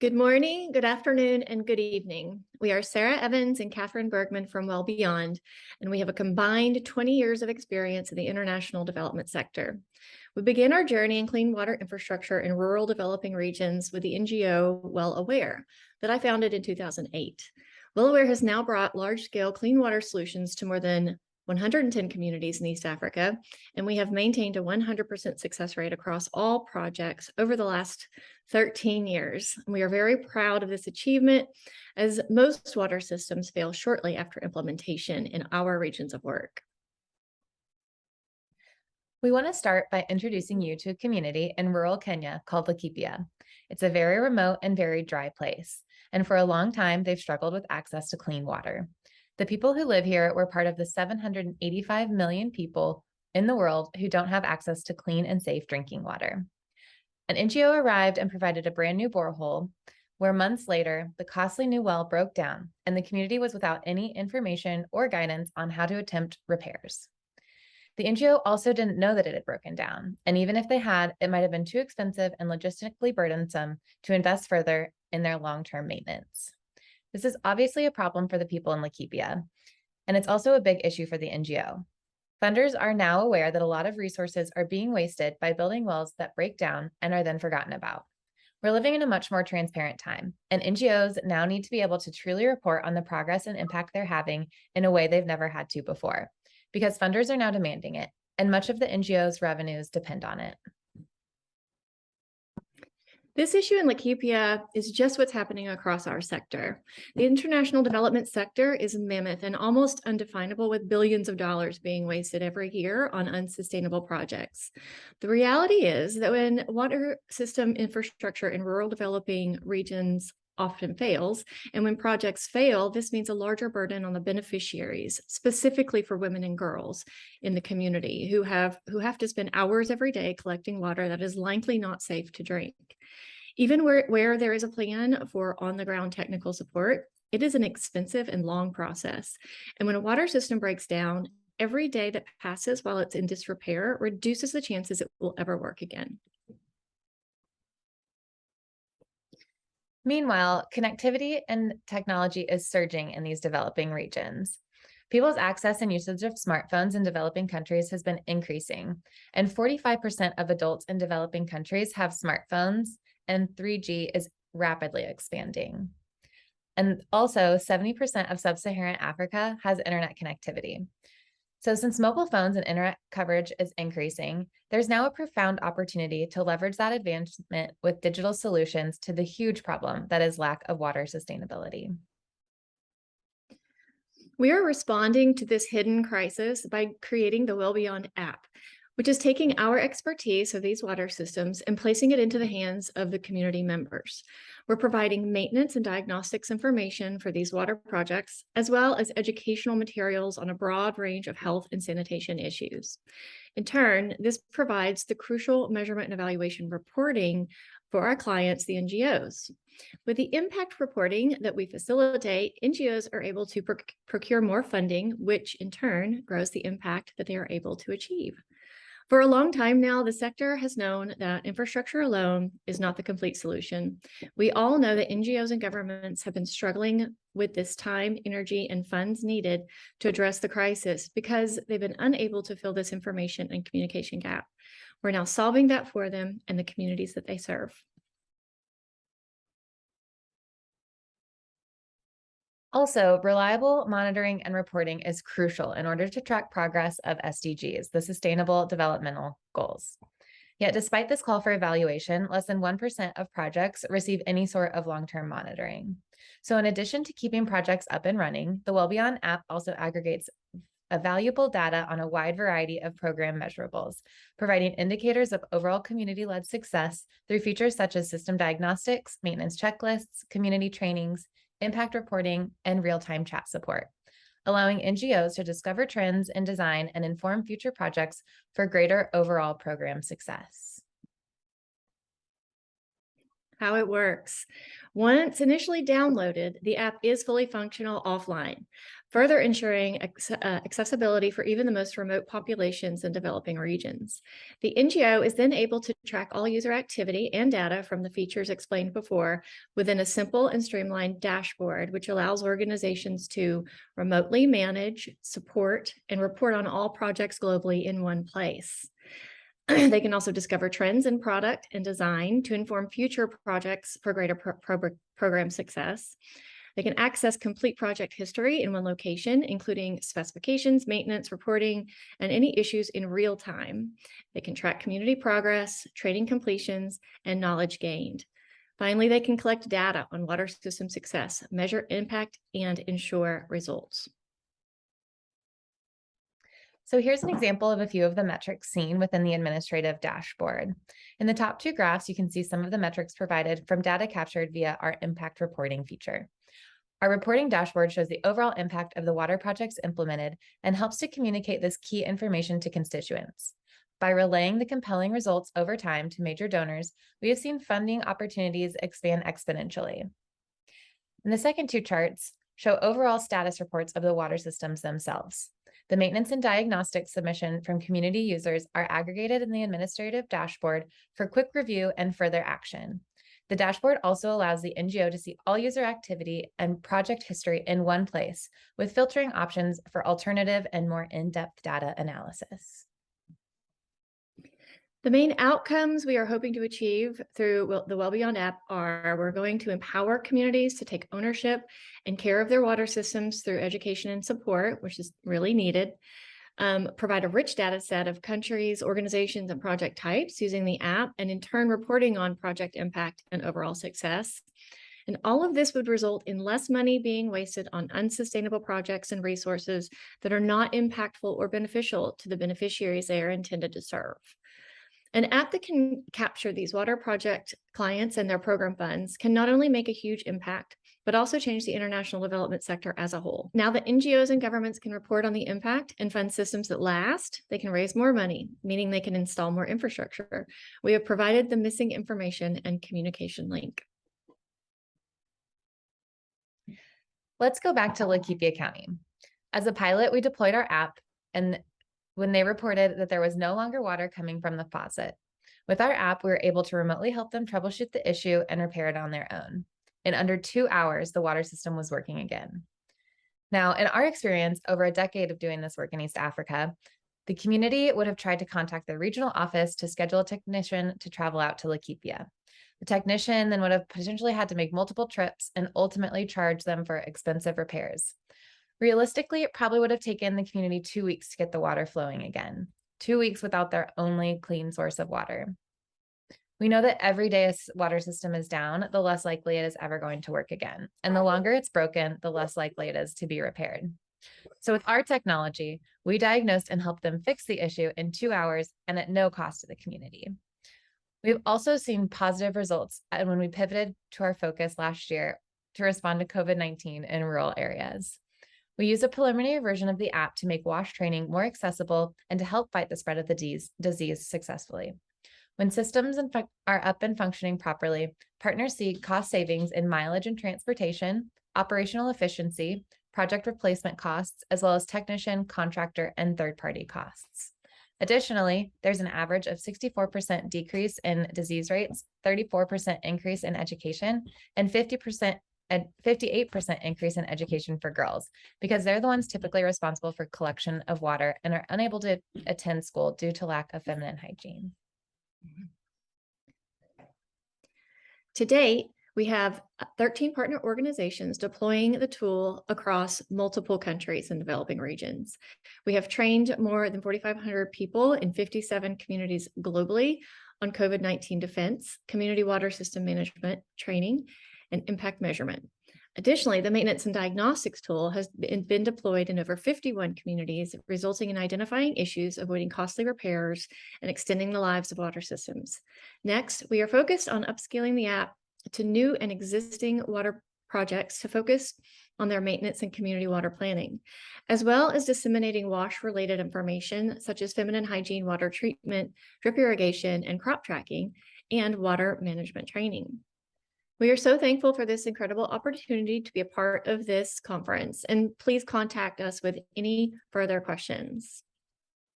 Good morning, good afternoon, and good evening. We are Sarah Evans and Kathryn Bergmann from wellBEYOND, and we have a combined 20 years of experience in the international development sector. We began our journey in clean water infrastructure in rural developing regions with the NGO wellAware that I founded in 2008. wellAware has now brought large-scale clean water solutions to more than 110 communities in East Africa, and we have maintained a 100% success rate across all projects over the last 13 years. We are very proud of this achievement, as most water systems fail shortly after implementation in our regions of work. We want to start by introducing you to a community in rural Kenya called Laikipia. It's a very remote and very dry place, and for a long time, they've struggled with access to clean water. The people who live here were part of the 785 million people in the world who don't have access to clean and safe drinking water. An NGO arrived and provided a brand new borehole, where months later, the costly new well broke down and the community was without any information or guidance on how to attempt repairs. The NGO also didn't know that it had broken down, and even if they had, it might have been too expensive and logistically burdensome to invest further in their long-term maintenance. This is obviously a problem for the people in Laikipia, and it's also a big issue for the NGO. Funders are now aware that a lot of resources are being wasted by building wells that break down and are then forgotten about. We're living in a much more transparent time, and NGOs now need to be able to truly report on the progress and impact they're having in a way they've never had to before, because funders are now demanding it, and much of the NGO's revenues depend on it. This issue in Laikipia is just what's happening across our sector. The international development sector is mammoth and almost undefinable, with billions of dollars being wasted every year on unsustainable projects. The reality is that when water system infrastructure in rural developing regions often fails, and when projects fail, this means a larger burden on the beneficiaries, specifically for women and girls in the community who have to spend hours every day collecting water that is likely not safe to drink. Even where there is a plan for on-the-ground technical support, it is an expensive and long process. And when a water system breaks down, every day that passes while it's in disrepair reduces the chances it will ever work again. Meanwhile, connectivity and technology is surging in these developing regions. People's access and usage of smartphones in developing countries has been increasing, and 45% of adults in developing countries have smartphones, and 3G is rapidly expanding. And also, 70% of sub-Saharan Africa has internet connectivity. So since mobile phones and internet coverage is increasing, there's now a profound opportunity to leverage that advancement with digital solutions to the huge problem that is lack of water sustainability. We are responding to this hidden crisis by creating the wellBEYOND app, which is taking our expertise of these water systems and placing it into the hands of the community members. We're providing maintenance and diagnostics information for these water projects, as well as educational materials on a broad range of health and sanitation issues. In turn, this provides the crucial measurement and evaluation reporting for our clients, the NGOs. With the impact reporting that we facilitate, NGOs are able to procure more funding, which in turn grows the impact that they are able to achieve. For a long time now, the sector has known that infrastructure alone is not the complete solution. We all know that NGOs and governments have been struggling with this time, energy, and funds needed to address the crisis because they've been unable to fill this information and communication gap. We're now solving that for them and the communities that they serve. Also, reliable monitoring and reporting is crucial in order to track progress of SDGs, the Sustainable Developmental Goals. Yet despite this call for evaluation, less than 1% of projects receive any sort of long-term monitoring. So in addition to keeping projects up and running, the wellBEYOND app also aggregates valuable data on a wide variety of program measurables, providing indicators of overall community-led success through features such as system diagnostics, maintenance checklists, community trainings, impact reporting, and real-time chat support, allowing NGOs to discover trends in design and inform future projects for greater overall program success. How it works. Once initially downloaded, the app is fully functional offline, further ensuring accessibility for even the most remote populations in developing regions. The NGO is then able to track all user activity and data from the features explained before within a simple and streamlined dashboard, which allows organizations to remotely manage, support, and report on all projects globally in one place. They can also discover trends in product and design to inform future projects for greater program success. They can access complete project history in one location, including specifications, maintenance, reporting, and any issues in real time. They can track community progress, training completions, and knowledge gained. Finally, they can collect data on water system success, measure impact, and ensure results. So here's an example of a few of the metrics seen within the administrative dashboard. In the top two graphs, you can see some of the metrics provided from data captured via our impact reporting feature. Our reporting dashboard shows the overall impact of the water projects implemented and helps to communicate this key information to constituents. By relaying the compelling results over time to major donors, we have seen funding opportunities expand exponentially. And the second two charts show overall status reports of the water systems themselves. The maintenance and diagnostic submission from community users are aggregated in the administrative dashboard for quick review and further action. The dashboard also allows the NGO to see all user activity and project history in one place, with filtering options for alternative and more in-depth data analysis. The main outcomes we are hoping to achieve through the wellBEYOND app are we're going to empower communities to take ownership and care of their water systems through education and support, which is really needed. Provide a rich data set of countries, organizations, and project types using the app, and in turn reporting on project impact and overall success. And all of this would result in less money being wasted on unsustainable projects and resources that are not impactful or beneficial to the beneficiaries they are intended to serve. An app that can capture these water project clients and their program funds can not only make a huge impact, but also change the international development sector as a whole. Now that NGOs and governments can report on the impact and fund systems that last, they can raise more money, meaning they can install more infrastructure. We have provided the missing information and communication link. Let's go back to Laikipia County. As a pilot, we deployed our app, and when they reported that there was no longer water coming from the faucet. With our app, we were able to remotely help them troubleshoot the issue and repair it on their own. In under 2 hours, the water system was working again. Now, in our experience, over a decade of doing this work in East Africa, the community would have tried to contact their regional office to schedule a technician to travel out to Laikipia. The technician then would have potentially had to make multiple trips and ultimately charge them for expensive repairs. Realistically, it probably would have taken the community 2 weeks to get the water flowing again, 2 weeks without their only clean source of water. We know that every day a water system is down, the less likely it is ever going to work again. And the longer it's broken, the less likely it is to be repaired. So with our technology, we diagnosed and helped them fix the issue in 2 hours and at no cost to the community. We've also seen positive results when we pivoted to our focus last year to respond to COVID-19 in rural areas. We use a preliminary version of the app to make WASH training more accessible and to help fight the spread of the disease successfully. When systems are up and functioning properly, partners see cost savings in mileage and transportation, operational efficiency, project replacement costs, as well as technician, contractor, and third-party costs. Additionally, there's an average of 64% decrease in disease rates, 34% increase in education, and 58% increase in education for girls, because they're the ones typically responsible for collection of water and are unable to attend school due to lack of feminine hygiene. To date, we have 13 partner organizations deploying the tool across multiple countries and developing regions. We have trained more than 4,500 people in 57 communities globally on COVID-19 defense, community water system management training, and impact measurement. Additionally, the maintenance and diagnostics tool has been deployed in over 51 communities, resulting in identifying issues, avoiding costly repairs, and extending the lives of water systems. Next, we are focused on upscaling the app to new and existing water projects to focus on their maintenance and community water planning, as well as disseminating WASH-related information such as feminine hygiene, water treatment, drip irrigation, and crop tracking, and water management training. We are so thankful for this incredible opportunity to be a part of this conference, and please contact us with any further questions.